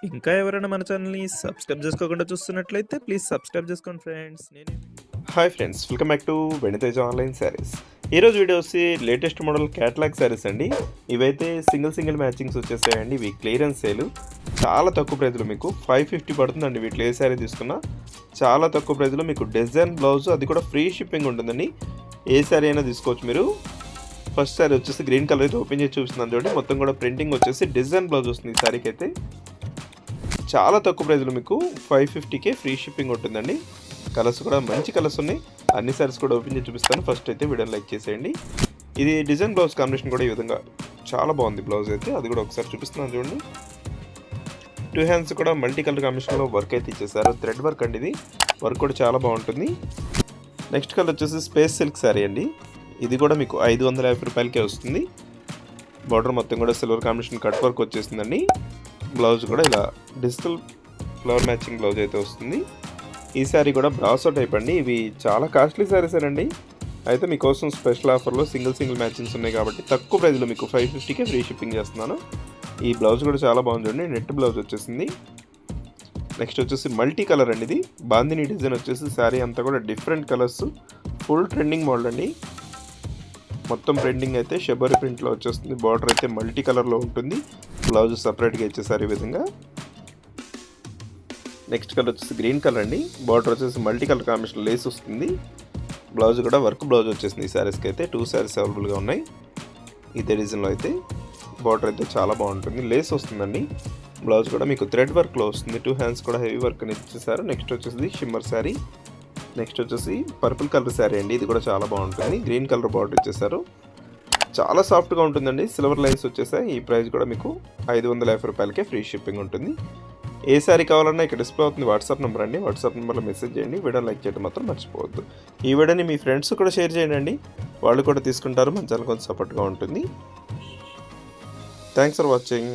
ఇంకా ఎవరైనా మన ఛానల్‌ని సబ్స్క్రైబ్ చేసుకోకుండా చూస్తున్నట్లయితే ప్లీజ్ సబ్స్క్రైబ్ చేసుకోండి friends. Hi friends, welcome back to Veniteja online sarees. ఈరోజు వీడియో వచ్చి లేటెస్ట్ మోడల్ క్యాటలాగ్ శారీస్ అండి. ఇవైతే సింగిల్ మ్యాచింగ్స్ వచ్చేసాయండి. ఇవి క్లియరెన్స్ సేల్, చాలా తక్కువ ప్రైస్లో మీకు 550 పడుతుందండి. వీటిలో ఏ శారీ తీసుకున్నా చాలా తక్కువ ప్రైస్లో మీకు డిజైన్ బ్లౌజ్, అది కూడా ఫ్రీ షిప్పింగ్ ఉంటుందండి. ఏ శారీ అయినా తీసుకోవచ్చు మీరు. ఫస్ట్ శారీ వచ్చేసి గ్రీన్ కలర్ అయితే ఓపెన్ చేసి చూపిస్తున్నాను చూడండి. మొత్తం కూడా ప్రింటింగ్ వచ్చేసి డిజైన్ బ్లౌజ్ వస్తుంది ఈ శారీకి అయితే. చాలా తక్కువ ప్రైస్లో మీకు 550కే ఫ్రీ షిప్పింగ్ ఉంటుందండి. కలర్స్ కూడా మంచి కలర్స్ ఉన్నాయి. అన్ని సారీస్ కూడా ఓపెన్ చేసి చూపిస్తాను. ఫస్ట్ అయితే వీడియోని లైక్ చేసేయండి. ఇది డిజైన్ బ్లౌజ్ కాంబినేషన్ కూడా ఈ విధంగా చాలా బాగుంది. బ్లౌజ్ అయితే అది కూడా ఒకసారి చూపిస్తున్నాను చూడండి. 2 హ్యాండ్స్ కూడా మల్టీ కలర్ కాంబినేషన్లో వర్క్ అయితే ఇచ్చేసారు. థ్రెడ్ వర్క్ అండి. ఇది వర్క్ కూడా చాలా బాగుంటుంది. నెక్స్ట్ కలర్ వచ్చేసి స్పేస్ సిల్క్ శారీ అండి. ఇది కూడా మీకు 550 రూపాయలకే వస్తుంది. బార్డర్ మొత్తం కూడా సిల్వర్ కాంబినేషన్ కట్ వర్క్ వచ్చేసిందండి. బ్లౌజ్ కూడా ఇలా డిజిటల్ ఫ్లవర్ మ్యాచింగ్ బ్లౌజ్ అయితే వస్తుంది. ఈ శారీ కూడా బ్రాసో టైప్ అండి. ఇవి చాలా కాస్ట్లీ శారీస్ అండి. అయితే మీకోసం స్పెషల్ ఆఫర్లో సింగిల్ మ్యాచింగ్స్ ఉన్నాయి కాబట్టి తక్కువ ప్రైస్లో మీకు 550కే ఫ్రీ షిప్పింగ్ చేస్తున్నాను. ఈ బ్లౌజ్ కూడా చాలా బాగుంది. నెట్ బ్లౌజ్ వచ్చేసింది. నెక్స్ట్ వచ్చేసి మల్టీ కలర్ అండి. ఇది బాందిని డిజైన్ వచ్చేసి శారీ అంతా కూడా different colours, full trending model అండి. మొత్తం ప్రింటింగ్ అయితే షెబరి ప్రింట్లో వచ్చేస్తుంది. బార్డర్ అయితే మల్టీ కలర్లో ఉంటుంది. బ్లౌజ్ సపరేట్గా ఇచ్చేసారు ఈ విధంగా. నెక్స్ట్ కలర్ వచ్చేసి గ్రీన్ కలర్ అండి. బార్డర్ వచ్చేసి మల్టీ కలర్ కాంబినేషన్ లేస్ వస్తుంది. బ్లౌజ్ కూడా వర్క్ బ్లౌజ్ వచ్చేసింది. ఈ శారీస్కి అయితే 2 శారీస్ అవైలబుల్గా ఉన్నాయి. ఇదే డిజైన్లో అయితే బార్డర్ అయితే చాలా బాగుంటుంది. లేస్ వస్తుందండి. బ్లౌజ్ కూడా మీకు థ్రెడ్ వర్క్లో వస్తుంది. 2 హ్యాండ్స్ కూడా హెవీ వర్క్ అని ఇచ్చేసారు. నెక్స్ట్ వచ్చేసి షిమ్మర్ శారీ. నెక్స్ట్ వచ్చేసి పర్పుల్ కలర్ శారీ అండి. ఇది కూడా చాలా బాగుంటుంది. గ్రీన్ కలర్ బార్డర్ ఇచ్చేసారు. చాలా సాఫ్ట్గా ఉంటుందండి. సిల్వర్ లైన్స్ వచ్చేసాయి. ఈ ప్రైస్ కూడా మీకు 550 రూపాయలకే ఫ్రీ షిప్పింగ్ ఉంటుంది. ఏ శారీ కావాలన్నా ఇక్కడ డిస్ప్లే అవుతుంది వాట్సాప్ నెంబర్ అండి. వాట్సాప్ నెంబర్లో మెసేజ్ చేయండి. వీడియో లైక్ చేయడం మాత్రం మర్చిపోవద్దు. ఈ వీడియోని మీ ఫ్రెండ్స్ కూడా షేర్ చేయండి. వాళ్ళు కూడా తీసుకుంటారు. మన ఛానల్ కొంచెం సపోర్ట్గా ఉంటుంది. Thanks for watching.